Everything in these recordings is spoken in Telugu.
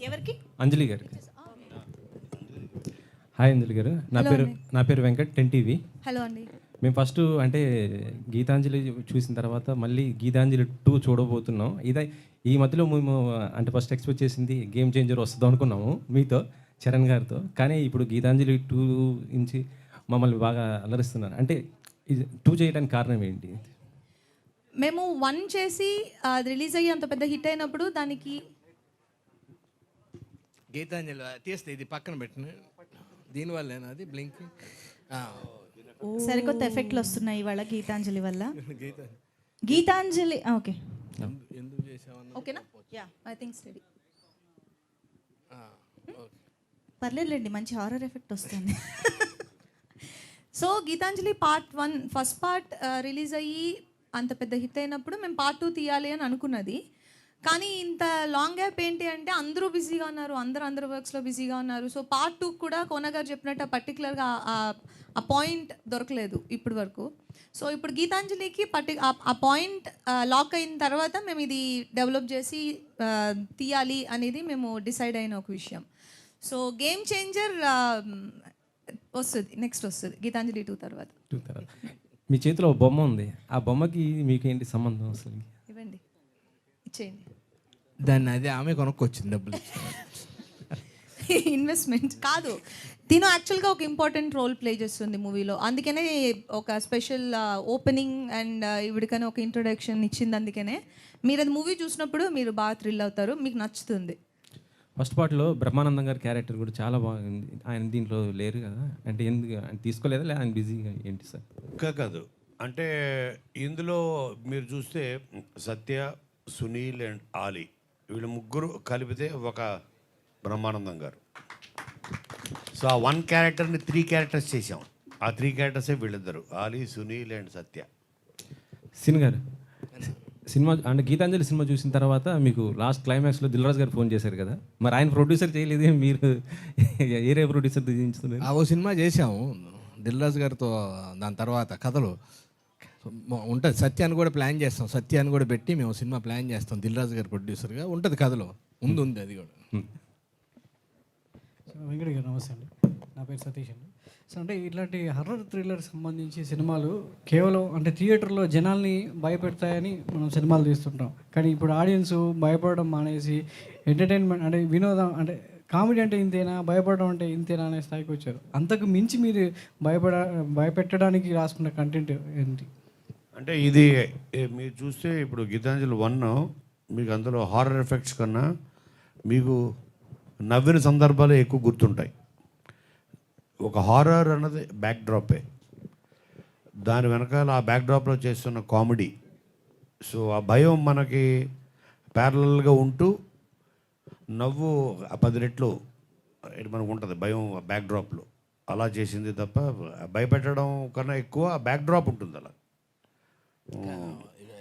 ఎవరికి? అంజలి గారు. హాయ్ అంజలి గారు, నా పేరు వెంకట్, 10 టీవీ. హలో అండి. మేము ఫస్ట్ అంటే గీతాంజలి చూసిన తర్వాత మళ్ళీ గీతాంజలి 2 చూడబోతున్నాం. ఈ మధ్యలో మేము అంటే ఫస్ట్ ఎక్స్పెక్ట్ చేసింది గేమ్ చేంజర్ వస్తుంది అనుకున్నాము మీతో, చరణ్ గారితో. కానీ ఇప్పుడు గీతాంజలి 2 నుంచి మమ్మల్ని బాగా అలరిస్తున్నారు. అంటే ఇది 2 చేయడానికి కారణం ఏంటి? మేము 1 చేసి అది రిలీజ్ అయ్యి అంత పెద్ద హిట్ అయినప్పుడు దానికి గీతాంజలి తీస్తే ఇది పక్కన పెట్టిన దీనివల్లేనా అది బ్లింక్ సరికొత్త ఎఫెక్ట్లు వస్తున్నాయి ఇవాళ గీతాంజలి వల్ల. గీతాంజలి ఓకే, ఎందుకు చేసామన్నా ఓకేనా? యా, ఐ థింక్ స్టడీ పర్లేదులేండి, మంచి హారర్ ఎఫెక్ట్ వస్తుంది. So Geetanjali part 1 first part release అయ్యి అంత పెద్ద హిట్ అయినప్పుడు మేము పార్ట్ 2 తీయాలి అని అనుకున్నది. కానీ ఇంత లాంగ్ గ్యాప్ ఏంటి అంటే అందరూ బిజీగా ఉన్నారు, అందరూ వర్క్స్లో బిజీగా ఉన్నారు. సో పార్ట్ 2 కూడా కోన గారు చెప్పినట్టు పర్టికులర్గా ఆ పాయింట్ దొరకలేదు ఇప్పటి వరకు. సో ఇప్పుడు గీతాంజలికి ఆ పాయింట్ లాక్ అయిన తర్వాత మేము ఇది డెవలప్ చేసి తీయాలి అనేది మేము డిసైడ్ అయిన ఒక విషయం. సో గేమ్ చేంజర్ వస్తుంది, నెక్స్ట్ వస్తుంది గీతాంజలి 2 తర్వాత. మీ చేతిలో ఒక బొమ్మ ఉంది, ఆ బొమ్మకి మీకు ఏంటి సంబంధం అసలు? ఇవ్వండి, ఇచ్చేయండి. దాన్ని అదే ఆమె కొనుక్కొచ్చింది డబ్బులు. ఇన్వెస్ట్మెంట్ కాదు, తిను యాక్చువల్గా ఒక ఇంపార్టెంట్ రోల్ ప్లే చేస్తుంది మూవీలో. అందుకనే ఒక స్పెషల్ ఓపెనింగ్ అండ్ ఇవిడికనే ఒక ఇంట్రొడక్షన్ ఇచ్చింది. అందుకనే మీరు అది మూవీ చూసినప్పుడు మీరు బాగా థ్రిల్ అవుతారు, మీకు నచ్చుతుంది. ఫస్ట్ పార్ట్లో బ్రహ్మానందం గారి క్యారెక్టర్ కూడా చాలా బాగుంది. ఆయన దీంట్లో లేరు కదా, అంటే ఎందుకు ఆయన తీసుకోలేదా, లేదా ఆయన బిజీగా ఏంటి సార్? కాదు, అంటే ఇందులో మీరు చూస్తే సత్య, సునీల్ అండ్ ఆలీ వీళ్ళు ముగ్గురు కలిపితే ఒక బ్రహ్మానందం గారు. సో ఆ 1 క్యారెక్టర్ని 3 క్యారెక్టర్స్ చేసాం. ఆ 3 క్యారెక్టర్సే వీళ్ళిద్దరు, Ali, Sunil and Satya. Sin గారు, సినిమా అంటే గీతాంజలి సినిమా చూసిన తర్వాత మీకు లాస్ట్ క్లైమాక్స్లో దిల్రాజ్ గారు ఫోన్ చేశారు కదా, మరి ఆయన ప్రొడ్యూసర్ చేయలేదే, మీరు ఏరే ప్రొడ్యూసర్ చేయించుతున్నారు? ఓ సినిమా చేసాము దిల్రాజు గారితో. దాని తర్వాత కథలు ఉంటుంది, సత్యాన్ని కూడా ప్లాన్ చేస్తాం, సత్యాన్ని కూడా పెట్టి మేము సినిమా ప్లాన్ చేస్తాం. దిల్రాజు గారు ప్రొడ్యూసర్గా ఉంటుంది కథలో, ఉంది అది కూడా. వెంకట గారు నమస్తే అండి, నా పేరు సతీష్ అండి. సో అంటే ఇట్లాంటి హర్రర్ థ్రిల్లర్ సంబంధించి సినిమాలు కేవలం అంటే థియేటర్లో జనాల్ని భయపెడతాయని మనం సినిమాలు తీస్తుంటాం. కానీ ఇప్పుడు ఆడియన్స్ భయపడడం మానేసి ఎంటర్టైన్మెంట్ అంటే వినోదం అంటే కామెడీ అంటే ఇంతేనా, భయపడడం అంటే ఇంతేనా అనే స్థాయికి వచ్చారు. అంతకు మించి మీరు భయపెట్టడానికి రాసుకున్న కంటెంట్ ఏంటి? అంటే ఇది మీరు చూస్తే ఇప్పుడు గీతాంజలి 1 మీకు అందులో హారర్ ఎఫెక్ట్స్ కన్నా మీకు నవ్విన సందర్భాలు ఎక్కువ గుర్తుంటాయి. ఒక హారర్ అన్నది బ్యాక్డ్రాపే, దాని వెనకాల ఆ బ్యాక్డ్రాప్లో చేస్తున్న కామెడీ. సో ఆ భయం మనకి ప్యారలల్గా ఉంటూ నవ్వు 10 రెట్లు మనకు ఉంటుంది భయం బ్యాక్డ్రాప్లో. అలా చేసింది తప్ప భయపెట్టడం కన్నా ఎక్కువ ఆ బ్యాక్డ్రాప్ ఉంటుంది. అలా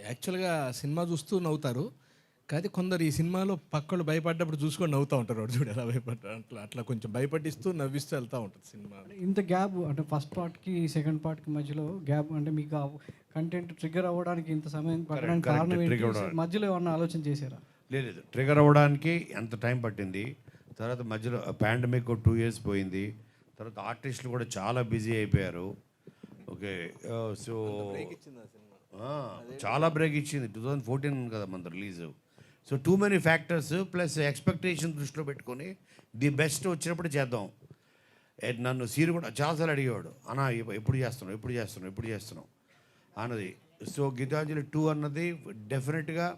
యాక్చువల్గా సినిమా చూస్తూ నవ్వుతారు, కానీ కొందరు ఈ సినిమాలో పక్కలు భయపడ్డప్పుడు చూసుకొని నవ్వుతూ ఉంటారు. వాడు చూడు ఎలా భయపడ్డారు, అట్లా కొంచెం భయపడిస్తూ నవ్విస్తూ వెళ్తూ ఉంటుంది సినిమా. ఇంత గ్యాప్ అంటే ఫస్ట్ పార్ట్కి సెకండ్ పార్ట్కి మధ్యలో గ్యాప్ అంటే మీకు ఆ కంటెంట్ ట్రిగ్గర్ అవ్వడానికి ఇంత సమయం పట్టడానికి కారణం ఏంటి? మధ్యలో ఏమన్నా ఆలోచన చేశారా? లేదు, ట్రిగర్ అవ్వడానికి ఎంత టైం పట్టింది. తర్వాత మధ్యలో పాండమిక్ 2 years పోయింది. తర్వాత ఆర్టిస్టులు కూడా చాలా బిజీ అయిపోయారు. ఓకే, సో చాలా బ్రేక్ ఇచ్చింది. 2014 కదా మన release. So too many factors plus expectation దృష్టిలో పెట్టుకొని ది బెస్ట్ వచ్చినప్పుడు చేద్దాం. నన్ను సీరు కూడా చాలాసార్లు అడిగేవాడు, అన్నా ఎప్పుడు చేస్తున్నాం అన్నది. సో గీతాంజలి 2 అన్నది డెఫినెట్గా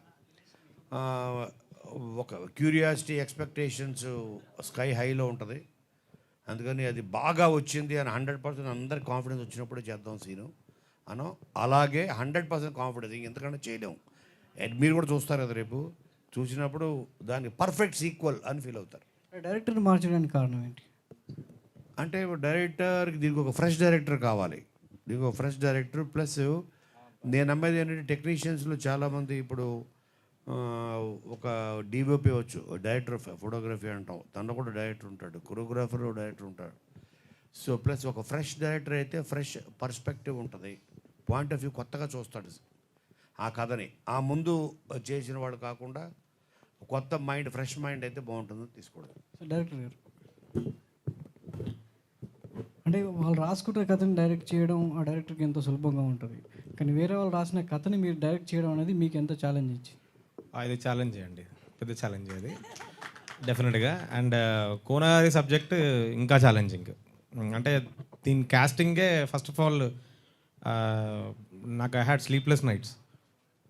ఒక క్యూరియాసిటీ, ఎక్స్పెక్టేషన్స్ స్కై హైలో ఉంటుంది. అందుకని అది బాగా వచ్చింది అని 100% అందరి కాన్ఫిడెన్స్ వచ్చినప్పుడు చేద్దాం సీను అనో. అలాగే 100% కాన్ఫిడెన్స్ ఇంతకంటే చేయలేము. మీరు కూడా చూస్తారు కదా, రేపు చూసినప్పుడు దానికి పర్ఫెక్ట్ సీక్వెల్ అని ఫీల్ అవుతారు. డైరెక్టర్ని మార్చడానికి కారణం ఏంటి? అంటే డైరెక్టర్కి దీనికి ఒక ఫ్రెష్ డైరెక్టర్ కావాలి. దీనికి ఒక ఫ్రెష్ డైరెక్టర్ ప్లస్ నేను నమ్మేది ఏంటంటే టెక్నీషియన్స్లో చాలామంది ఇప్పుడు ఒక డిఓపి వచ్చు, డైరెక్టర్ ఆఫ్ ఫోటోగ్రఫీ అంటాం, తను కూడా డైరెక్టర్ ఉంటాడు, కొరియోగ్రాఫర్ డైరెక్టర్ ఉంటాడు. సో ప్లస్ ఒక ఫ్రెష్ డైరెక్టర్ అయితే ఫ్రెష్ పర్స్పెక్టివ్ ఉంటుంది, పాయింట్ ఆఫ్ వ్యూ కొత్తగా చూస్తాడు ఆ కథని. ఆ ముందు చేసిన వాడు కాకుండా కొత్త మైండ్, ఫ్రెష్ మైండ్ అయితే బాగుంటుందో తీసుకోవడం. సో డైరెక్టర్ గారు, అంటే వాళ్ళు రాసుకుంటే కథని డైరెక్ట్ చేయడం ఆ డైరెక్టర్కి ఎంతో సులభంగా ఉంటుంది, కానీ వేరే వాళ్ళు రాసిన కథని మీరు డైరెక్ట్ చేయడం అనేది మీకు ఎంత ఛాలెంజ్ ఇచ్చి? ఇది ఛాలెంజ్ అండి, పెద్ద ఛాలెంజ్ అది డెఫినెట్గా. అండ్ కోనగారి సబ్జెక్ట్ ఇంకా ఛాలెంజింగ్. అంటే దీని క్యాస్టింగే ఫస్ట్ ఆఫ్ ఆల్ నాకు ఐ హ్యాడ్ స్లీప్లెస్ నైట్స్.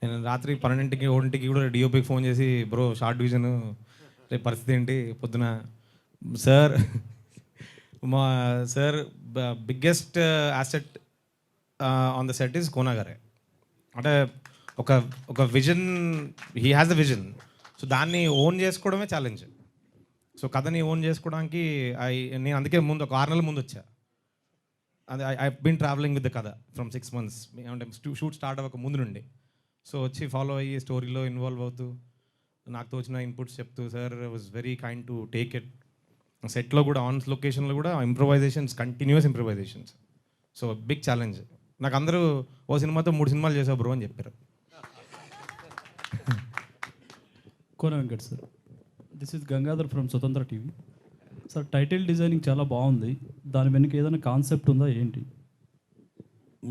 నేను రాత్రి 12కి 1కి కూడా డిఓపికి ఫోన్ చేసి, బ్రో షార్ట్ విజన్ రేపు పరిస్థితి ఏంటి పొద్దున సార్, మా sir biggest asset on the set is కోనగారే. అంటే ఒక vision, he has the vision. So దాన్ని ఓన్ చేసుకోవడమే ఛాలెంజ్. సో కథని ఓన్ చేసుకోవడానికి నేను అందుకే ముందు ఒక 6 నెలల ముందు వచ్చా. అది I been travelling with the కథ ఫ్రమ్ 6 months, అంటే షూట్ స్టార్ట్ అవ్వక ముందు నుండి. సో వచ్చి ఫాలో అయ్యి స్టోరీలో ఇన్వాల్వ్ అవుతూ నాకు తోచిన ఇన్పుట్స్ చెప్తూ, sir was very kind to take it. సెట్లో కూడా ఆన్ లొకేషన్లో కూడా improvisations, continuous improvisations. So big challenge. నాకు అందరూ ఓ సినిమాతో 3 సినిమాలు చేసావు బ్రో అని చెప్పారు. Kona Venkat sir, this is Gangadhar from Swatantra TV. Sir title designing చాలా బాగుంది, దాని వెనుక ఏదైనా కాన్సెప్ట్ ఉందా ఏంటి?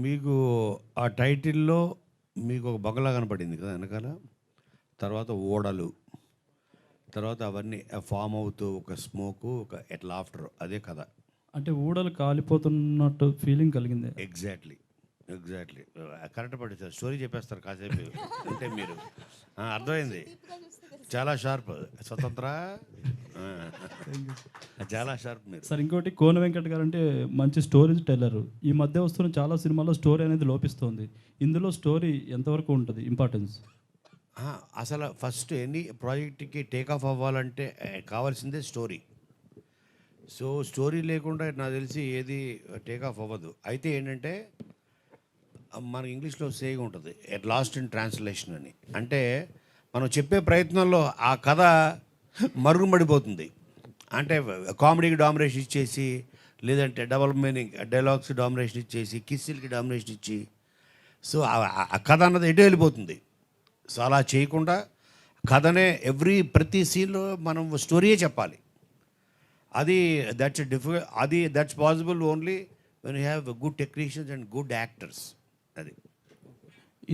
మీకు ఆ టైటిల్లో మీకు ఒక బగలా కనపడింది కదా వెనకాల, తర్వాత ఓడలు, తర్వాత అవన్నీ ఫామ్ అవుతూ ఒక స్మోకు, ఒక ఎట్లా ఆఫ్టర్, అదే కదా. అంటే ఊడలు కాలిపోతున్నట్టు ఫీలింగ్ కలిగింది. ఎగ్జాక్ట్లీ కరెక్ట్ పట్టించారు. స్టోరీ చెప్పేస్తారు కాసేపు అంటే మీరు అర్థమైంది. చాలా షార్ప్ స్వతంత్ర, చాలా షార్ప్ మీరు. సార్ ఇంకోటి, కోన వెంకట్ గారు అంటే మంచి స్టోరీ టెల్లర్. ఈ మధ్య వస్తున్న చాలా సినిమాల్లో స్టోరీ అనేది లోపిస్తుంది. ఇందులో స్టోరీ ఎంతవరకు ఉంటుంది ఇంపార్టెన్స్? అసలు ఫస్ట్ ఎనీ ప్రాజెక్ట్కి టేక్ ఆఫ్ అవ్వాలంటే కావాల్సిందే స్టోరీ. సో స్టోరీ లేకుండా నాకు తెలిసి ఏది టేక్ ఆఫ్ అవ్వదు. అయితే ఏంటంటే మన ఇంగ్లీష్లో సేయింగ్ ఉంటుంది, ఎట్ లాస్ట్ ఇన్ ట్రాన్స్లేషన్ అని. అంటే మనం చెప్పే ప్రయత్నంలో ఆ కథ మరుగుపడిపోతుంది. అంటే కామెడీకి డామినేషన్ ఇచ్చేసి, లేదంటే డబల్ మీనింగ్ డైలాగ్స్ డామినేషన్ ఇచ్చేసి, కిస్సిల్కి డామినేషన్ ఇచ్చి, సో ఆ కథ అన్నది ఎటు వెళ్ళిపోతుంది. సో అలా చేయకుండా కథనే ప్రతి సీన్లో మనం స్టోరీయే చెప్పాలి. అది that's possible only when you have good technicians and good actors. అది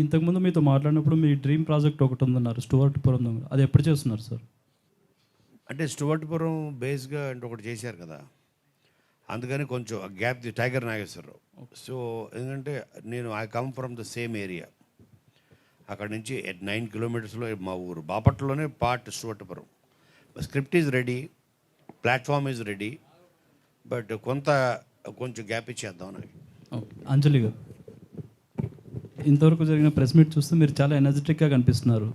ఇంతకుముందు మీతో మాట్లాడినప్పుడు మీ డ్రీమ్ ప్రాజెక్ట్ ఒకటి ఉందన్నారు, స్టువర్ట్పురం. అది ఎప్పుడు చేస్తున్నారు సార్? అంటే స్టువర్ట్పురం బేస్గా అంటే ఒకటి చేశారు కదా, అందుకని కొంచెం గ్యాప్ టైగర్ నాగేశ్వరరావు. సో ఎందుకంటే I come from the same area. అక్కడ నుంచి 9 kilometers మా ఊరు బాపట్లలోనే part Stuartpuram. Script is ready, platform is ready, but కొంచెం గ్యాప్ ఇచ్చేద్దాం నాకు. అంజలి గారు, ఇంతవరకు జరిగిన ప్రెస్ మీట్ చూస్తే మీరు చాలా ఎనర్జెటిక్గా కనిపిస్తున్నారు.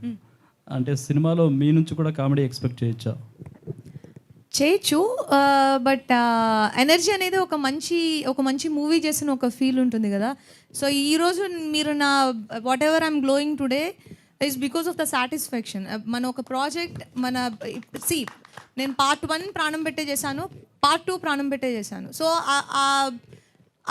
అంటే సినిమాలో మీ నుంచి కూడా కామెడీ ఎక్స్పెక్ట్ చేయొచ్చు. బట్ ఎనర్జీ అనేది ఒక మంచి మూవీ చేసిన ఒక ఫీల్ ఉంటుంది కదా. సో ఈరోజు మీరు నా what ever I'm glowing today is because of the satisfaction. మన ఒక ప్రాజెక్ట్ నేను part 1 ప్రాణం పెట్టే చేశాను, part 2 ప్రాణం పెట్టే చేశాను. సో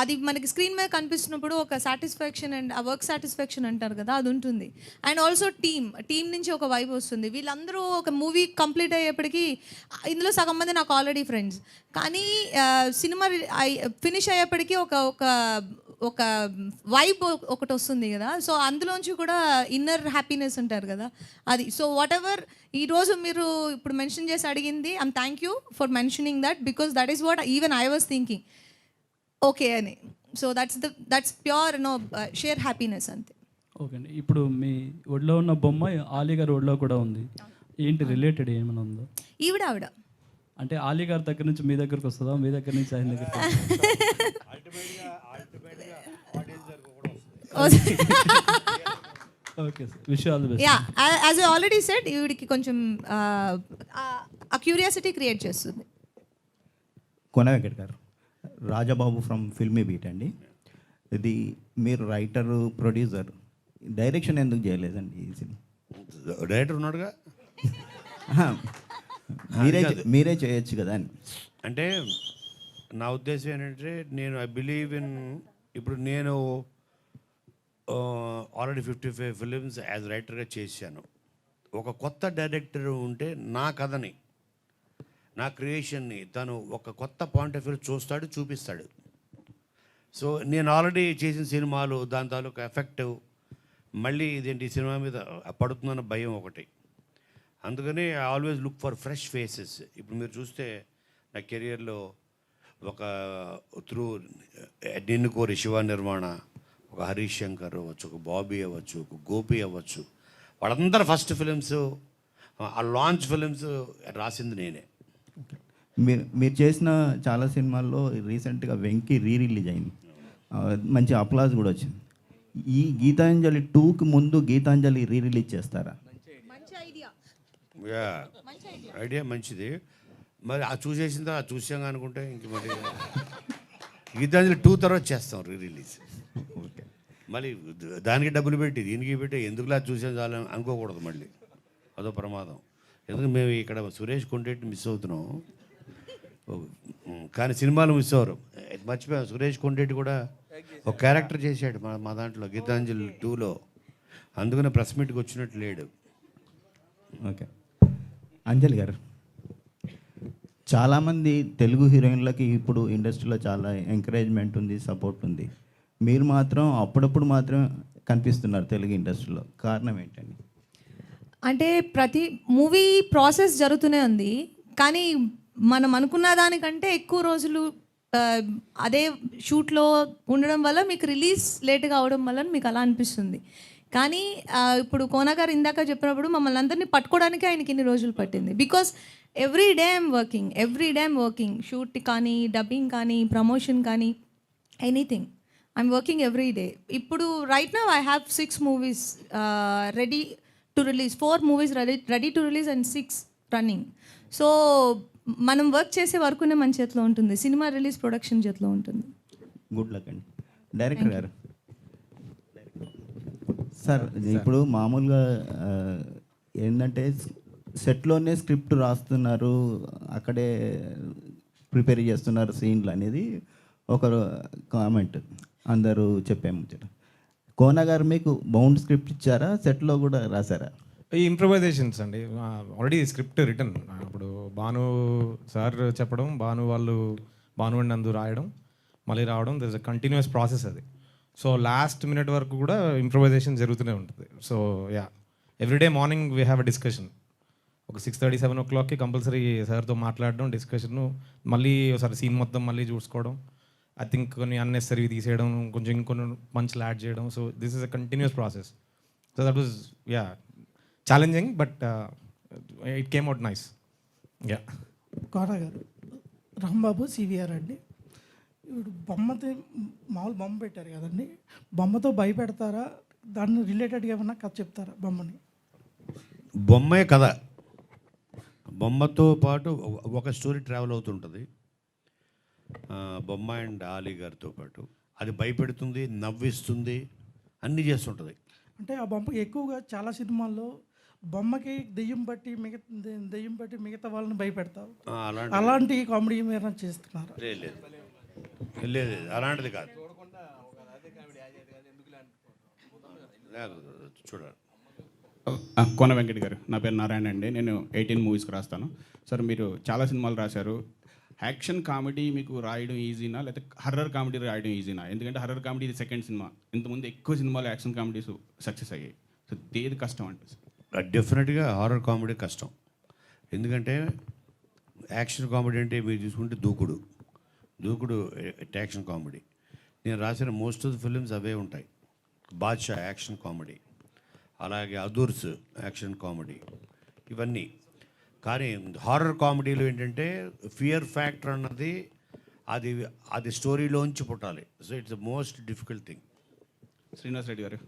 అది మనకి స్క్రీన్ మీద కనిపిస్తున్నప్పుడు ఒక సాటిస్ఫాక్షన్ అండ్ ఆ వర్క్ సాటిస్ఫాక్షన్ అంటారు కదా, అది ఉంటుంది. అండ్ ఆల్సో టీమ్ నుంచి ఒక వైబ్ వస్తుంది. వీళ్ళందరూ ఒక మూవీ కంప్లీట్ అయ్యేప్పటికీ, ఇందులో సగం మంది నాకు ఆల్రెడీ ఫ్రెండ్స్, కానీ సినిమా ఫినిష్ అయ్యేప్పటికీ ఒక వైబ్ ఒకటి వస్తుంది కదా. సో అందులోంచి కూడా ఇన్నర్ హ్యాపీనెస్ అంటారు కదా, అది. సో వాట్ ఎవర్ ఈరోజు మీరు ఇప్పుడు మెన్షన్ చేసి అడిగింది, I'm thank you for mentioning that, because that is what even I was thinking okay అని. So that's pure sheer happiness అంతే. ఓకే అండి, ఇప్పుడు మీ ఒడిలో ఉన్న బొమ్మ ఆలీ గారి ఒడిలో కూడా ఉంది. ఏంటి రిలేటెడ్ ఏమైనా ఉందో? ఆవిడ అంటే ఆలీ గారి దగ్గర నుంచి మీ దగ్గరకు వస్తుందా, మీ దగ్గర నుంచి ఆయన దగ్గర? Okay sir, wish all the best. Yeah, as I already said, ఈవిడికి కొంచెం ఆ క్యూరియాసిటీ క్రియేట్ చేస్తుంది. కోన వెంకట్ గారు, రాజబాబు ఫ్రమ్ ఫిల్మీ బీట్ అండి. ఇది మీరు రైటర్, ప్రొడ్యూసర్, డైరెక్షన్ ఎందుకు చేయలేదండి ఈ సినిమా? డైరెక్టర్ ఉన్నాడుగా, మీరే చేయొచ్చు కదా అని. అంటే నా ఉద్దేశం ఏంటంటే ఐ బిలీవ్ ఇన్, ఇప్పుడు నేను ఆల్రెడీ 55 films యాజ్ రైటర్గా చేశాను. ఒక కొత్త డైరెక్టర్ ఉంటే నా కథని, నా క్రియేషన్ని తను ఒక కొత్త పాయింట్ ఆఫ్ వ్యూ చూస్తాడు, చూపిస్తాడు. సో నేను ఆల్రెడీ చేసిన సినిమాలు దాని తాలూకు ఎఫెక్ట్ మళ్ళీ ఇదేంటి ఈ సినిమా మీద పడుతుందన్న భయం ఒకటి. అందుకని I always look for fresh faces. ఇప్పుడు మీరు చూస్తే నా కెరియర్లో ఒక త్రూ నిన్ను కోరి శివ నిర్మాణ, ఒక హరీష్ శంకర్ అవ్వచ్చు, ఒక బాబీ అవ్వచ్చు, ఒక గోపి అవ్వచ్చు, వాళ్ళందరూ ఫస్ట్ ఫిలిమ్స్, ఆ లాంచ్ ఫిలిమ్స్ రాసింది నేనే. మీరు చేసిన చాలా సినిమాల్లో రీసెంట్గా వెంకీ రిలీజ్ అయింది, మంచి అప్లాజ్ కూడా వచ్చింది. ఈ గీతాంజలి 2కి ముందు గీతాంజలి రిలీజ్ చేస్తారా? యా, ఐడియా మంచిది. మరి ఆ చూసేసిన తర్వాత చూసాం అనుకుంటే ఇంక మరి గీతాంజలి 2 తర్వాత చేస్తాం రిలీజ్. ఓకే. మళ్ళీ దానికి డబ్బులు పెట్టి దీనికి పెట్టి ఎందుకులా చూసాం చాలని అనుకోకూడదు, మళ్ళీ అదో ప్రమాదం. ఎందుకంటే మేము ఇక్కడ సురేష్ కొండేటిని మిస్ అవుతున్నాం, కానీ సినిమాలు మిస్ అవ్వరు. మర్చిపోయాం, సురేష్ కొండేటి కూడా ఒక క్యారెక్టర్ చేశాడు మా దాంట్లో గీతాంజలి 2లో. అందుకనే ప్రెస్ మీట్కి వచ్చినట్టు లేడు. ఓకే. అంజలి గారు, చాలామంది తెలుగు హీరోయిన్లకి ఇప్పుడు ఇండస్ట్రీలో చాలా ఎంకరేజ్మెంట్ ఉంది, సపోర్ట్ ఉంది. మీరు మాత్రం అప్పుడప్పుడు మాత్రం కనిపిస్తున్నారు తెలుగు ఇండస్ట్రీలో, కారణం ఏంటండి? అంటే ప్రతి మూవీ ప్రాసెస్ జరుగుతూనే ఉంది, కానీ మనం అనుకున్న దానికంటే ఎక్కువ రోజులు అదే షూట్లో ఉండడం వల్ల మీకు రిలీజ్ లేట్గా అవడం వల్ల మీకు అలా అనిపిస్తుంది. కానీ ఇప్పుడు కోనా గారు ఇందాక చెప్పినప్పుడు మమ్మల్ని అందరినీ పట్టుకోవడానికి ఆయనకి ఇన్ని రోజులు పట్టింది. Because every day I'm working, shoot కానీ, డబ్బింగ్ కానీ, ప్రమోషన్ కానీ, anything I'm working every day. ఇప్పుడు right now I have 6 movies ready to release, 4 movies ready to release and 6 running. So మనం వర్క్ చేసే వర్కునే మన చేతిలో ఉంటుంది, సినిమా రిలీజ్ ప్రొడక్షన్ చేతిలో ఉంటుంది. గుడ్ లక్ అండి. డైరెక్టర్ గారు, సార్ ఇప్పుడు మామూలుగా ఏంటంటే సెట్లోనే స్క్రిప్ట్ రాస్తున్నారు, అక్కడే ప్రిపేర్ చేస్తున్నారు సీన్లు అనేది ఒక కామెంట్ అందరూ చెప్పాము. కోనా గారు మీకు బౌండ్ స్క్రిప్ట్ ఇచ్చారా, సెట్లో కూడా రాశారా? ఈ ఇంప్రవైజేషన్స్ అండి, ఆల్రెడీ స్క్రిప్ట్ రిటర్న్. ఇప్పుడు భాను సార్ చెప్పడం, భాను అండ్ నందు రాయడం, మళ్ళీ రావడం, there is a continuous process అది. సో లాస్ట్ మినిట్ వరకు కూడా ఇంప్రవైజేషన్ జరుగుతూనే ఉంటుంది. So yeah, everyday morning we have a discussion. ఒక 6:30, 7 o'clockకి కంపల్సరీ సార్తో మాట్లాడడం, డిస్కషను, మళ్ళీ ఒకసారి సీన్ మొత్తం మళ్ళీ చూసుకోవడం, ఐ థింక్ కొన్ని అన్నెసరీ తీసేయడం, కొంచెం ఇంకొన్ని పంచ్లు యాడ్ చేయడం. So this is a continuous process. So that was yeah challenging, but it came out nice. Yeah. Kona గారు, రాంబాబు సివిఆర్ అండి. ఇప్పుడు బొమ్మతో మామూలు బొమ్మ పెట్టారు కదండి, బొమ్మతో భయపెడతారా, దాన్ని రిలేటెడ్గా ఏమన్నా కథ చెప్తారా బొమ్మని? బొమ్మే కథ, బొమ్మతో పాటు ఒక స్టోరీ ట్రావెల్ అవుతుంటుంది. బొమ్మ అండ్ ఆలీ గారితో పాటు అది భయపెడుతుంది, నవ్విస్తుంది, అన్నీ చేస్తుంటుంది. అంటే ఆ బొమ్మకి ఎక్కువగా చాలా సినిమాల్లో బొమ్మకి దెయ్యం బట్టి మిగతా వాళ్ళని భయపెడతారు. అలాంటి కామెడీ ఏమైనా చేస్తున్నారు? లేదు, అలాంటిది కాదు. చూడాలి. కోన వెంకట్ గారు, నా పేరు నారాయణ అండి. నేను 18 మూవీస్కి రాస్తాను. సార్, మీరు చాలా సినిమాలు రాశారు. యాక్షన్ కామెడీ మీకు రాయడం ఈజీనా, లేకపోతే హర్రర్ కామెడీ రాయడం ఈజీనా? ఎందుకంటే హర్రర్ కామెడీ ఇది సెకండ్ సినిమా, ఇంతకుముందు ఎక్కువ సినిమాలు యాక్షన్ కామెడీస్ సక్సెస్ అయ్యాయి. సో ఏది కష్టం అంటే? డెఫినెట్గా హారర్ కామెడీ కష్టం. ఎందుకంటే యాక్షన్ కామెడీ అంటే మీరు చూసుకుంటే దూకుడు యాక్షన్ కామెడీ. నేను రాసిన మోస్ట్ ఆఫ్ ది ఫిలిమ్స్ అవే ఉంటాయి. బాద్షా యాక్షన్ కామెడీ, అలాగే అదూర్స్ యాక్షన్ కామెడీ, ఇవన్నీ. కానీ హారర్ కామెడీలో ఏంటంటే ఫియర్ ఫ్యాక్టర్ అన్నది అది స్టోరీలోంచి పుట్టాలి. So it's the most difficult thing. Srinivas Reddy గారు,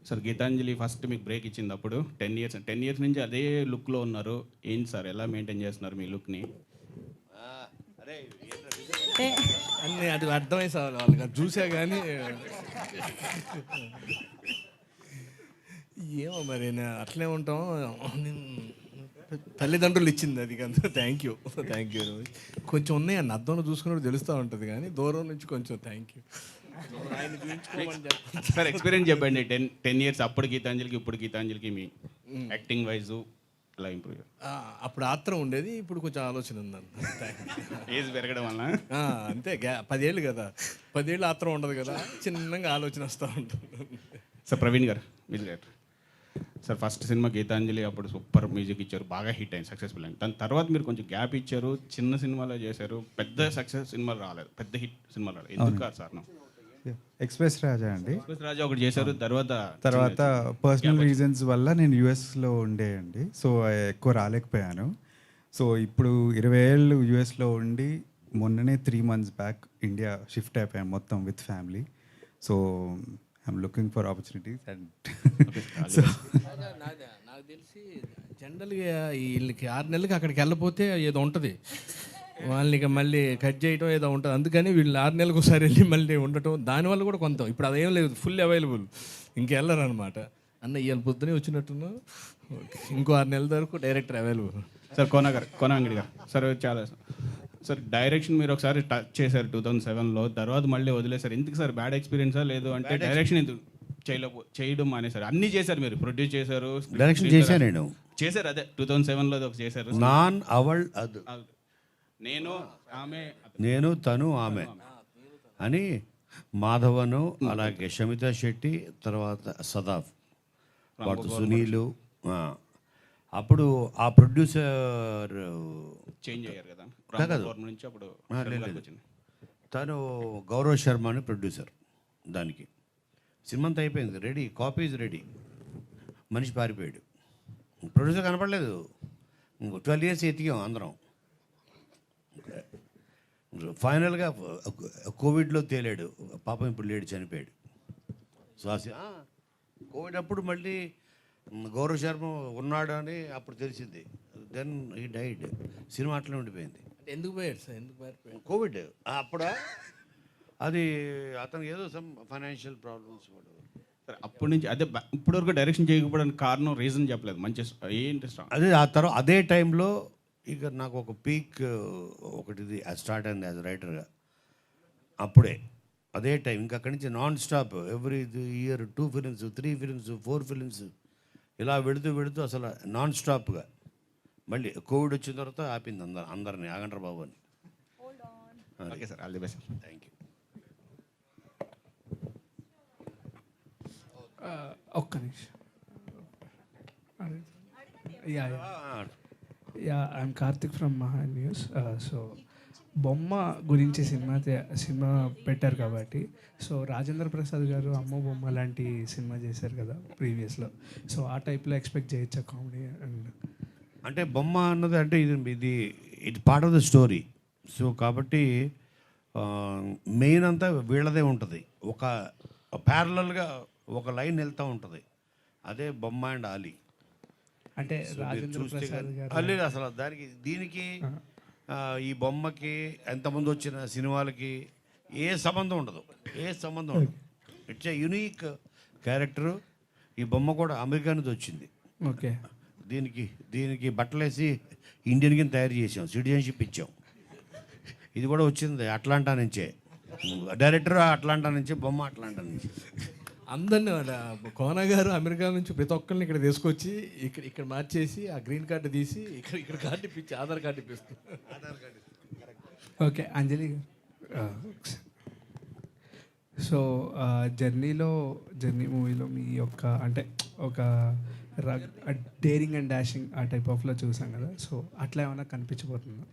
సార్ గీతాంజలి ఫస్ట్ మీకు బ్రేక్ ఇచ్చింది అప్పుడు 10 ఇయర్స్ నుంచి అదే లుక్లో ఉన్నారు. ఏంటి సార్, ఎలా మెయింటైన్ చేస్తున్నారు మీ లుక్ని? అన్నీ అది అర్థమై సార్ వాళ్ళకి చూసా కానీ ఏమో మరి అట్లే ఉంటాం. తల్లిదండ్రులు ఇచ్చింది అది కదా. Thank you. కొంచెం ఉన్నాయండి, అద్దంలో చూసుకున్నప్పుడు తెలుస్తూ ఉంటుంది, కానీ దూరం నుంచి కొంచెం థ్యాంక్ యూ. సార్ ఎక్స్పీరియన్స్ చెప్పండి. 10 ఇయర్స్ అప్పుడు గీతాంజలికి ఇప్పుడు గీతాంజలికి మీ యాక్టింగ్ వైజు ఇలా ఇంప్రూవ్ అప్పుడు ఆత్రం ఉండేది, ఇప్పుడు కొంచెం ఆలోచన ఉందండి. ఏజ్ పెరగడం వల్ల అంతే 10 ఏళ్ళు కదా, 10 ఏళ్ళు ఆత్రం ఉండదు కదా, చిన్నగా ఆలోచన వస్తూ ఉంటుంది. సార్ ప్రవీణ్ గారు music director sir, first cinema Geethanjali అప్పుడు సూపర్ మ్యూజిక్ ఇచ్చారు, బాగా హిట్ అయింది, సక్సెస్ఫుల్ అయింది. దాని తర్వాత మీరు కొంచెం గ్యాప్ ఇచ్చారు, చిన్న సినిమాలో చేశారు, పెద్ద సక్సెస్ సినిమాలు రాలేదు, పెద్ద హిట్ సినిమాలు రాలేదు. ఎందుకు కాదు సార్? ఎక్స్ప్రెస్ రాజా అండి. ఎక్స్ప్రెస్ రాజా ఒకటి చేశారు, తర్వాత పర్సనల్ రీజన్స్ వల్ల నేను యూఎస్లో ఉండేయండి, సో ఎక్కువ రాలేకపోయాను. సో ఇప్పుడు 20 ఏళ్ళు యూఎస్లో ఉండి మొన్ననే 3 months బ్యాక్ ఇండియా షిఫ్ట్ అయిపోయాను మొత్తం with family. So I'm looking for opportunities and so నాకు తెలిసి జనరల్గా వీళ్ళకి 6 నెలలకి అక్కడికి వెళ్ళపోతే ఏదో ఉంటుంది, వాళ్ళని ఇక మళ్ళీ కట్ చేయటం ఏదో ఉంటుంది. అందుకని వీళ్ళు 6 నెలలకు ఒకసారి వెళ్ళి మళ్ళీ ఉండటం, దానివల్ల కూడా కొంత ఇప్పుడు అదేం లేదు, ఫుల్ అవైలబుల్, ఇంకెళ్ళరు అనమాట. అన్న ఇవాళ పొద్దునే వచ్చినట్టున్నా, ఇంకో 6 నెలల వరకు డైరెక్టర్ అవైలబుల్. సార్ కోన వెంకటి గారు సార్, చాలా సార్ డైరెక్షన్ మీరు ఒకసారి టచ్ చేశారు 2007లో, తర్వాత మళ్ళీ వదిలేశారు. ఎందుకు సార్? బ్యాడ్ ఎక్స్పీరియన్సా లేదు అంటే డైరెక్షన్ ఎందుకు చేయడం మానేశారు? అన్నీ చేశారు, మీరు ప్రొడ్యూస్ చేశారు, డైరెక్షన్ చేశాను నేను, చేశారు. అదే 2007లో ఒక చేశారు, నాన్ అవల్ అది నేను ఆమె, నేను తను ఆమె అని మాధవను, అలాగే షమితా శెట్టి, తర్వాత సదాఫ్, వాటి సునీలు. అప్పుడు ఆ ప్రొడ్యూసర్ చేంజ్ అయ్యారు కదా కాదు, నుంచి, అప్పుడు తను గౌరవ్ శర్మ అని ప్రొడ్యూసర్. దానికి సినిమా అంతా అయిపోయింది, రెడీ, కాపీస్ రెడీ, మనిషి పారిపోయాడు, ప్రొడ్యూసర్ కనపడలేదు. 12 years ఎతికాం అందరం. ఫైనల్గా కోవిడ్లో తేలాడు పాపం, ఇప్పుడు లేడు, చనిపోయాడు. సో కోవిడ్ అప్పుడు మళ్ళీ గౌరవ్ శర్మ ఉన్నాడు అని అప్పుడు తెలిసింది. దెన్ ఈ డైడ్. సినిమా అట్లనే ఉండిపోయింది. ఎందుకు పోయాడు సార్? ఎందుకు పారిపోయాడు? కోవిడ్ అప్పుడా, అది అతనికి ఏదో సమ్ ఫైనాన్షియల్ ప్రాబ్లమ్స్. అప్పటి నుంచి అదే ఇప్పటి వరకు డైరెక్షన్ చేయకపోవడానికి కారణం రీజన్ చెప్పలేదు. మంచి ఏంటి? అదే ఆ తర్వాత అదే టైంలో ఇక నాకు ఒక పీక్ ఒకటి స్టార్ట్ అయింది యాజ్ రైటర్గా. అప్పుడే అదే టైం ఇంకా అక్కడి నుంచి non stop every year 2 films, 3 films, 4 films ఇలా వెళుతూ అసలు నాన్ స్టాప్గా. మళ్ళీ కోవిడ్ వచ్చిన తర్వాత ఆపింది అందరినీ, ఆగండ్ర బాబు అని. Okay sir, all the best. Thank you. ఒక్క నిమిషం. ఐఎమ్ కార్తిక్ ఫ్రమ్ మహా న్యూస్. సో బొమ్మ గురించి సినిమా పెట్టారు కాబట్టి, సో రాజేంద్ర ప్రసాద్ గారు అమ్మ బొమ్మ లాంటి సినిమా చేశారు కదా ప్రీవియస్లో, సో ఆ టైప్లో ఎక్స్పెక్ట్ చేయొచ్చా కామెడీ? అండ్ అంటే బొమ్మ అన్నది అంటే ఇది part of the story. So కాబట్టి మెయిన్ అంతా వీళ్ళదే ఉంటుంది, ఒక ప్యారలల్గా ఒక లైన్ వెళ్తూ ఉంటుంది. అదే బొమ్మ అండ్ ఆలీ. అంటే రాజేంద్ర ప్రసాద్ గారు లేదు అసలు దీనికి ఈ బొమ్మకి ఎంతమంది వచ్చిన సినిమాలకి ఏ సంబంధం ఉండదు. It's a unique character. ఈ బొమ్మ కూడా అమెరికా నుంచి వచ్చింది. ఓకే. దీనికి బట్టలేసి ఇండియన్ కింద తయారు చేసాం, సిటిజన్షిప్ ఇచ్చాం. ఇది కూడా వచ్చింది అట్లాంటా నుంచే, డైరెక్టర్ అట్లాంటా నుంచి, బొమ్మ అట్లాంటా నుంచి. అందరినీ కోన గారు అమెరికా నుంచి ప్రతి ఒక్కరిని ఇక్కడ తీసుకొచ్చి ఇక్కడ మార్చేసి ఆ గ్రీన్ కార్డు తీసి ఇక్కడ కార్డు ఇప్పించి ఆధార్ కార్డు ఇప్పిస్తుంది. ఓకే. అంజలి గారు, సో జర్నీ మూవీలో మీ యొక్క అంటే ఒక డేరింగ్ అండ్ డాషింగ్ ఆ టైప్ ఆఫ్లో చూసాం కదా, సో అట్లా ఏమైనా కనిపించబోతుందా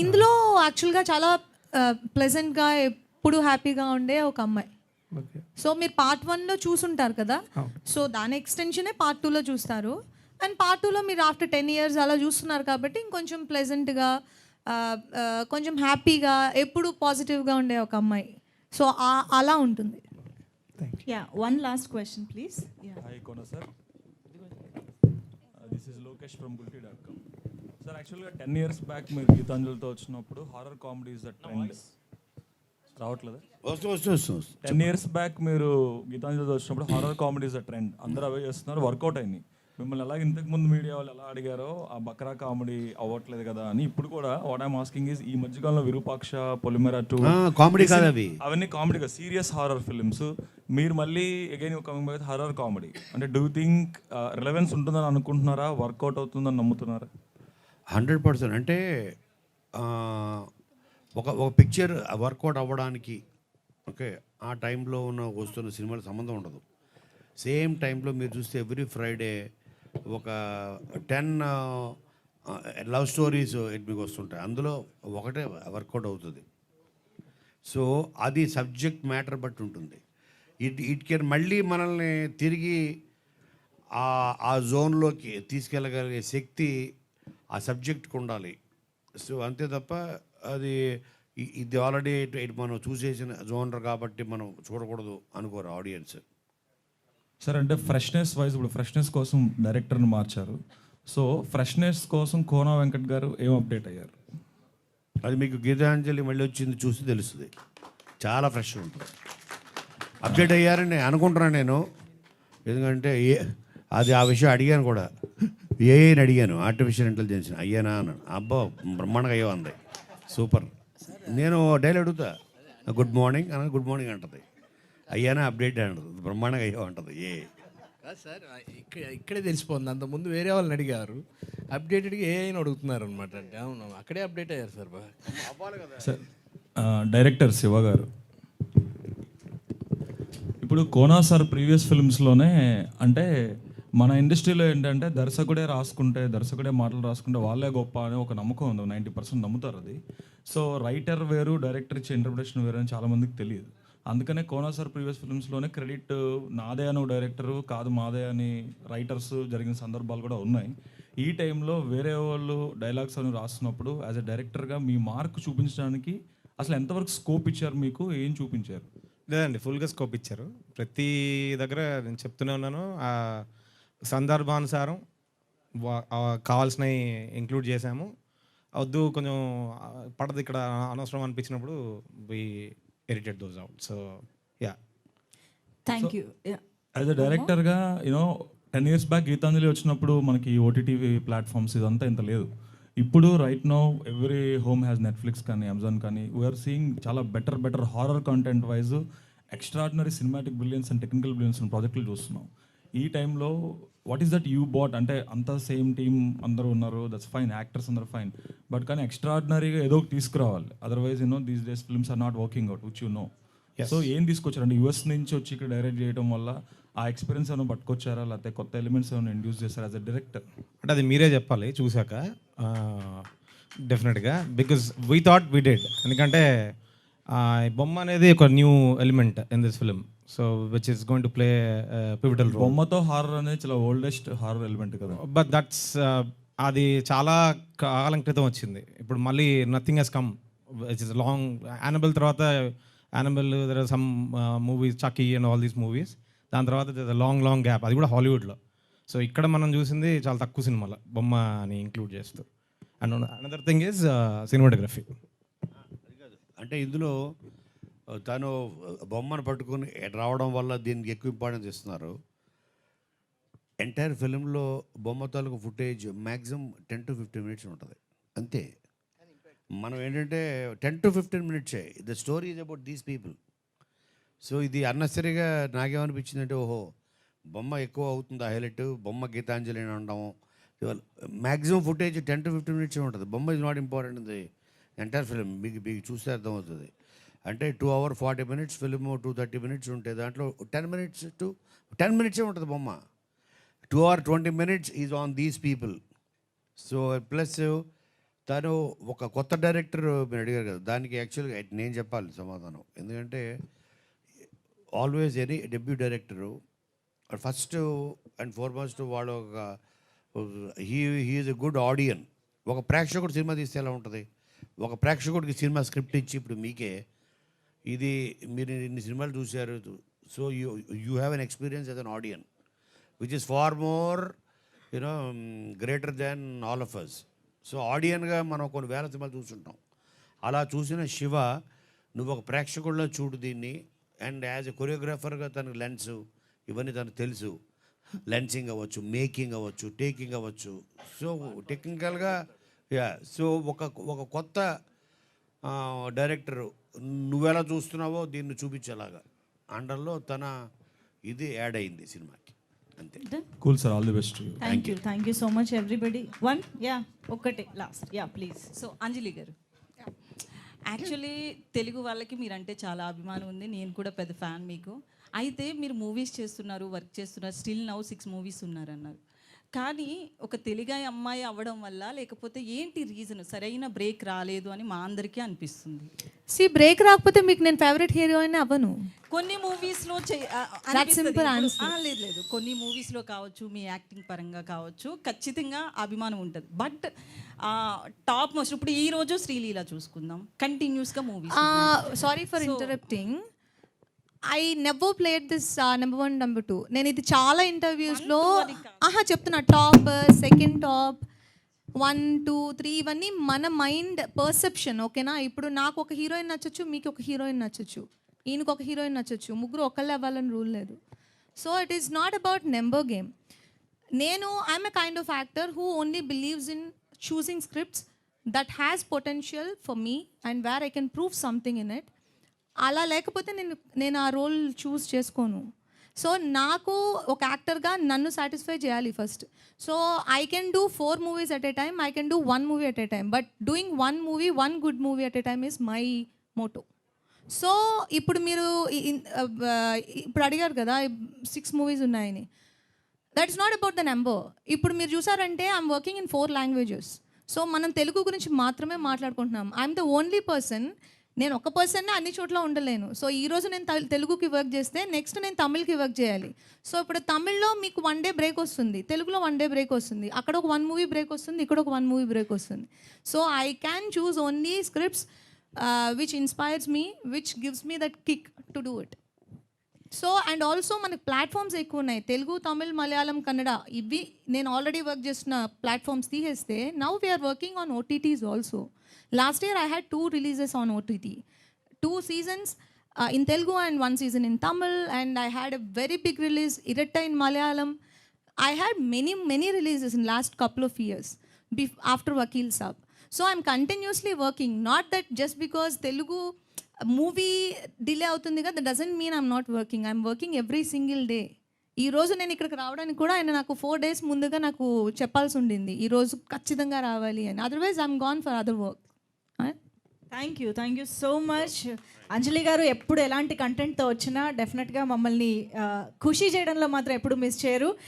ఇందులో యాక్చువల్గా చాలా ప్లెజెంట్గా ఎప్పుడు హ్యాపీగా ఉండే ఒక అమ్మాయి. సో మీరు పార్ట్ 1లో చూసుంటారు కదా, సో దాని ఎక్స్టెన్షనే పార్ట్ 2లో చూస్తారు. అండ్ పార్ట్ 2లో మీరు ఆఫ్టర్ 10 years అలా చూస్తున్నారు కాబట్టి ఇంకొంచెం ప్లెజెంట్గా, కొంచెం హ్యాపీగా, ఎప్పుడు పాజిటివ్గా ఉండే ఒక అమ్మాయి. సో అలా ఉంటుంది. One last question, please. Hi, Kona sir. This is Lokesh from Gulti.com. Sir, actually 10 years back మీరు గీతాంజలితో వచ్చినప్పుడు horror comedy is the trend. రావట్లేదు. 10 years back మీరు గీతాంజలితో వచ్చినప్పుడు horror comedy is the trend. అందరూ అవే చేస్తున్నారు, వర్కౌట్ అయింది. మిమ్మల్ని ఎలా ఇంతకుముందు మీడియా వాళ్ళు ఎలా అడిగారో ఆ బక్రా కామెడీ అవ్వట్లేదు కదా అని ఇప్పుడు కూడా వాట్ ఐమ్ ఆస్కింగ్ ఈజ్ ఈ మధ్యకాలంలో విరూపాక్ష, పొలిమేర 2 కామెడీ కాదు అవి. అవన్నీ కామెడీగా సీరియస్ హారర్ ఫిల్మ్స్. మీరు మళ్ళీ again coming back horror comedy అంటే డూ థింక్ రిలవెన్స్ ఉంటుందని అనుకుంటున్నారా, వర్కౌట్ అవుతుందని నమ్ముతున్నారా? 100%. అంటే ఒక పిక్చర్ వర్కౌట్ అవ్వడానికి ఓకే ఆ టైంలో వస్తున్న సినిమాలకు సంబంధం ఉండదు. సేమ్ టైంలో మీరు చూస్తే ఎవ్రీ ఫ్రైడే ఒక 10 లవ్ స్టోరీస్ మీకు వస్తుంటాయి, అందులో ఒకటే వర్కౌట్ అవుతుంది. సో అది సబ్జెక్ట్ మ్యాటర్ బట్టి ఉంటుంది. ఇట్ కెన్ మళ్ళీ మనల్ని తిరిగి ఆ జోన్లోకి తీసుకెళ్ళగలిగే శక్తి ఆ సబ్జెక్ట్కి ఉండాలి. సో అంతే తప్ప అది ఇది ఆల్రెడీ మనం చూసేసిన జోనర్ కాబట్టి మనం చూడకూడదు అనుకోరు ఆడియన్స్. సార్ అంటే ఫ్రెష్నెస్ వైజ్ ఇప్పుడు ఫ్రెష్నెస్ కోసం డైరెక్టర్ని మార్చారు. సో ఫ్రెష్నెస్ కోసం కోన వెంకట్ గారు ఏం అప్డేట్ అయ్యారు? అది మీకు గీతాంజలి మళ్ళీ వచ్చింది చూసి తెలుస్తుంది. చాలా ఫ్రెష్గా ఉంటుంది. అప్డేట్ అయ్యారని అనుకుంటున్నాను నేను, ఎందుకంటే అది ఆ విషయం అడిగాను కూడా. ఏఐని అడిగాను, ఆర్టిఫిషియల్ ఇంటెలిజెన్స్ అయ్యానా అన్నాను. అబ్బా బ్రహ్మాండంగా అయ్యో అంది, సూపర్. నేను డైలీ అడుగుతా గుడ్ మార్నింగ్ అని, గుడ్ మార్నింగ్ అంటది. అయ్యానా అప్డేట్ అంటది, బ్రహ్మాండంగా అయ్యో అంటది. సార్ ఇక్కడే తెలిసిపోతుంది. అంతకుముందు వేరే వాళ్ళని అడిగారు, అప్డేటెడ్గా ఏఐని అడుగుతున్నారు అనమాట. అంటే అవును అక్కడే అప్డేట్ అయ్యారు సార్. సార్ డైరెక్టర్ శివ గారు, ఇప్పుడు కోనా సార్ ప్రీవియస్ ఫిల్మ్స్లోనే అంటే మన ఇండస్ట్రీలో ఏంటంటే దర్శకుడే మాటలు రాసుకుంటే వాళ్ళే గొప్ప అనే ఒక నమ్మకం ఉంది. 90% నమ్ముతారు అది. సో రైటర్ వేరు, డైరెక్టర్ ఇచ్చే ఇంటర్ప్రిటేషన్ వేరు అని చాలామందికి తెలియదు. అందుకనే కోనా సార్ ప్రీవియస్ ఫిల్మ్స్లోనే క్రెడిట్ నాదే అని డైరెక్టరు కాదు మాదే అని రైటర్స్ జరిగిన సందర్భాలు కూడా ఉన్నాయి. ఈ టైంలో వేరే వాళ్ళు డైలాగ్స్ అని రాస్తున్నప్పుడు యాజ్ ఎ డైరెక్టర్గా మీ మార్క్ చూపించడానికి అసలు ఎంతవరకు స్కోప్ ఇచ్చారు, మీకు ఏం చూపించారు? లేదండి, ఫుల్గా స్కోప్ ఇచ్చారు. ప్రతి దగ్గర నేను చెప్తూనే ఉన్నాను, ఆ సందర్భానుసారం కావాల్సినవి ఇంక్లూడ్ చేసాము. వద్దు కొంచెం పడదు ఇక్కడ అనవసరం అనిపించినప్పుడు we edited those out. So yeah, thank you. As a డైరెక్టర్గా 10 years బ్యాక్ గీతాంజలి వచ్చినప్పుడు మనకి ఓటీటీ ప్లాట్ఫామ్స్ ఇదంతా ఇంత లేదు. ఇప్పుడు right now every home has Netflix కానీ అమెజాన్ కానీ వీఆర్ సీయింగ్ చాలా better horror content wise extraordinary cinematic brilliance and technical brilliance ప్రాజెక్టులు చూస్తున్నాం. ఈ టైంలో what is that you but అంటే అంతా సేమ్ టీమ్ అందరూ ఉన్నారు, దట్స్ ఫైన్, యాక్టర్స్ అందరూ ఫైన్, బట్ కానీ ఎక్స్ట్రాడినరీగా ఏదో ఒకటి తీసుకురావాలి. Otherwise these days films are not working out which you know. So ఏం తీసుకొచ్చారంటే యూఎస్ నుంచి వచ్చి ఇక్కడ డైరెక్ట్ చేయడం వల్ల ఆ ఎక్స్పీరియన్స్ ఏమైనా పట్టుకొచ్చారా, లేకపోతే కొత్త ఎలిమెంట్స్ ఏమైనా ఇండ్యూస్ చేస్తారా యాజ్ అ డైరెక్టర్? అంటే అది మీరే చెప్పాలి చూశాక. డెఫినెట్గా because we thought we dead. ఎందుకంటే బొమ్మ అనేది ఒక new element in this film, so which is going to play pivotal role. బొమ్మతో హారర్ అనేది చాలా ఓల్డెస్ట్ హారర్ ఎలిమెంట్ కదా. బట్ దట్స్ అది చాలా కాలం క్రితం వచ్చింది. ఇప్పుడు మళ్ళీ nothing has come which is long. Annabelle తర్వాత Annabelle, there are some movies, Chucky and all these movies. దాని తర్వాత లాంగ్ గ్యాప్, అది కూడా హాలీవుడ్లో. సో ఇక్కడ మనం చూసింది చాలా తక్కువ సినిమాలో బొమ్మని ఇంక్లూడ్ చేస్తూ. And another thing is cinematography. అంటే ఇందులో తను బొమ్మను పట్టుకొని రావడం వల్ల దీనికి ఎక్కువ ఇంపార్టెన్స్ ఇస్తున్నారు. ఎంటైర్ ఫిలింలో బొమ్మ తాలూకు ఫుటేజ్ మ్యాక్సిమం 10 to 15 minutes ఉంటుంది అంతే. మనం ఏంటంటే 10 to 15 minutes the story is about these people. So ఇది అన్నెసరీగా నాకేమనిపించిందంటే ఓహో బొమ్మ ఎక్కువ అవుతుంది హైలైట్, బొమ్మ గీతాంజలి అని అనడం. మ్యాక్సిమం ఫుటేజ్ 10 to 15 minutes ఉంటుంది. బొమ్మ ఇస్ నాట్ ఇంపార్టెంట్ ఇది ఎంటైర్ ఫిలిం. మీకు చూస్తే అర్థమవుతుంది. అంటే 2 hours 40 minutes ఫిలిం 230 minutes ఉంటే దాంట్లో 10 minutes to 10 minutes ఉంటుంది బొమ్మ. 2 hours 20 minutes is on these people. So plus తను ఒక కొత్త డైరెక్టర్ మీరు అడిగారు కదా, దానికి యాక్చువల్గా నేను చెప్పాలి సమాధానం. ఎందుకంటే always any debut director first and foremost వాడు ఒక హీ ఈజ్ ఎ గుడ్ ఆడియన్. ఒక ప్రేక్షకుడు సినిమా తీస్తే ఎలా ఉంటుంది, ఒక ప్రేక్షకుడికి సినిమా స్క్రిప్ట్ ఇచ్చి ఇప్పుడు మీకే ఇది మీరు ఇన్ని సినిమాలు చూశారు, so you have an experience as an audience which is far more greater than all of us. So ఆడియన్గా మనం కొన్ని వేల సినిమాలు చూస్తుంటాం. అలా చూసిన శివ నువ్వు ఒక ప్రేక్షకుల్లో చూడు దీన్ని, అండ్ యాజ్ ఎ కొరియోగ్రాఫర్గా తనకు లెన్స్ ఇవన్నీ తనకు తెలుసు. లెన్సింగ్ అవ్వచ్చు, మేకింగ్ అవ్వచ్చు, టేకింగ్ అవ్వచ్చు. సో టెక్నికల్గా సో ఒక కొత్త డైరెక్టర్ నువ్వెలా చూస్తున్నావో దీన్ని చూపించేలాగా అండర్లో తన ఇది యాడ్ అయింది సినిమాకి, అంతే. Cool sir, all the best. Thank you so much everybody. One ఒక్కటే లాస్ట్ ప్లీజ్. సో అంజలి గారు, యాక్చువల్లీ తెలుగు వాళ్ళకి మీరంటే చాలా అభిమానం ఉంది, నేను కూడా పెద్ద ఫ్యాన్ మీకు. అయితే మీరు మూవీస్ చేస్తున్నారు, వర్క్ చేస్తున్నారు, స్టిల్ నౌ 6 మూవీస్ ఉన్నారన్నారు. కానీ ఒక తెలుగు అమ్మాయి అవ్వడం వల్ల లేకపోతే ఏంటి రీజన్, సరైన బ్రేక్ రాలేదు అని మా అందరికీ అనిపిస్తుంది. బ్రేక్ రాకపోతే మీకు నేను ఫేవరెట్ హీరోయిన్ అవ్వను. కొన్ని మూవీస్లో లేదు, కొన్ని మూవీస్లో కావచ్చు, మీ యాక్టింగ్ పరంగా కావచ్చు, ఖచ్చితంగా అభిమానం ఉంటుంది. బట్ టాప్ మోస్ట్ ఇప్పుడు ఈ రోజు శ్రీలీల చూసుకుందాం, కంటిన్యూస్గా movies. Sorry for interrupting, I never played this number 1 number 2. నేను ఇది చాలా ఇంటర్వ్యూస్లో చెప్తున్నా, టాప్, సెకండ్ టాప్, 1, 2, 3 ఇవన్నీ మన మైండ్ పర్సెప్షన్, ఓకేనా? ఇప్పుడు నాకు ఒక హీరోయిన్ నచ్చచ్చు, మీకు ఒక హీరోయిన్ నచ్చచ్చు, ఈయనకు ఒక హీరోయిన్ నచ్చచ్చు, ముగ్గురు ఒకళ్ళే అవ్వాలని రూల్ లేదు. So it is not about number game. I'm a kind of actor who only believes in choosing scripts that has potential for me and where I can prove something in it. అలా లేకపోతే నేను ఆ రోల్ చూస్ చేసుకోను. సో నాకు ఒక యాక్టర్గా నన్ను సాటిస్ఫై చేయాలి first. So I can do 4 movies at a time, I can do 1 movie at a time, but doing 1 good movie at a time is my Moto. So ఇప్పుడు మీరు ఇప్పుడు అడిగారు కదా 6 మూవీస్ ఉన్నాయని, that is not about the number. ఇప్పుడు మీరు చూసారంటే I'm working in 4 languages. So మనం తెలుగు గురించి మాత్రమే మాట్లాడుకుంటున్నాం. ఐఎమ్ ద ఓన్లీ పర్సన్, నేను ఒక పర్సన్నే అన్ని చోట్ల ఉండలేను. సో ఈరోజు నేను తెలుగుకి వర్క్ చేస్తే నెక్స్ట్ నేను తమిళ్కి వర్క్ చేయాలి. సో ఇప్పుడు తమిళ్లో మీకు 1 డే బ్రేక్ వస్తుంది, తెలుగులో 1 డే బ్రేక్ వస్తుంది, అక్కడ ఒక 1 మూవీ బ్రేక్ వస్తుంది, ఇక్కడ ఒక 1 మూవీ బ్రేక్ వస్తుంది. So I can choose only scripts which inspires me, which gives me that kick to do it. So and also మనకి ప్లాట్ఫామ్స్ ఎక్కువ ఉన్నాయి, తెలుగు, తమిళ్, మలయాళం, కన్నడ, ఇవి నేను ఆల్రెడీ వర్క్ చేసిన ప్లాట్ఫామ్స్ తీసేస్తే now we're working on OTTs also. Last year I had 2 releases on OTT, 2 seasons in Telugu and 1 season in Tamil, and I had a very big release, Iratta in Malayalam. I had many releases in last couple of years after Vakil Saab. So I'm continuously working, not that just because Telugu movie delay avutundi kada, that doesn't mean I'm not working. I'm working every single day. ఈ రోజు నేను ఇక్కడికి రావడానికి కూడా ఆయన నాకు 4 days ముందుగా నాకు చెప్పాల్సి ఉండింది, ఈ రోజు ఖచ్చితంగా రావాలి అని. Otherwise I'm gone for other work. Thank you so much. Anjali గారు ఎప్పుడు ఎలాంటి కంటెంట్తో వచ్చినా డెఫినెట్గా మమ్మల్ని ఖుషి చేయడంలో మాత్రం ఎప్పుడు మిస్ చేయరు.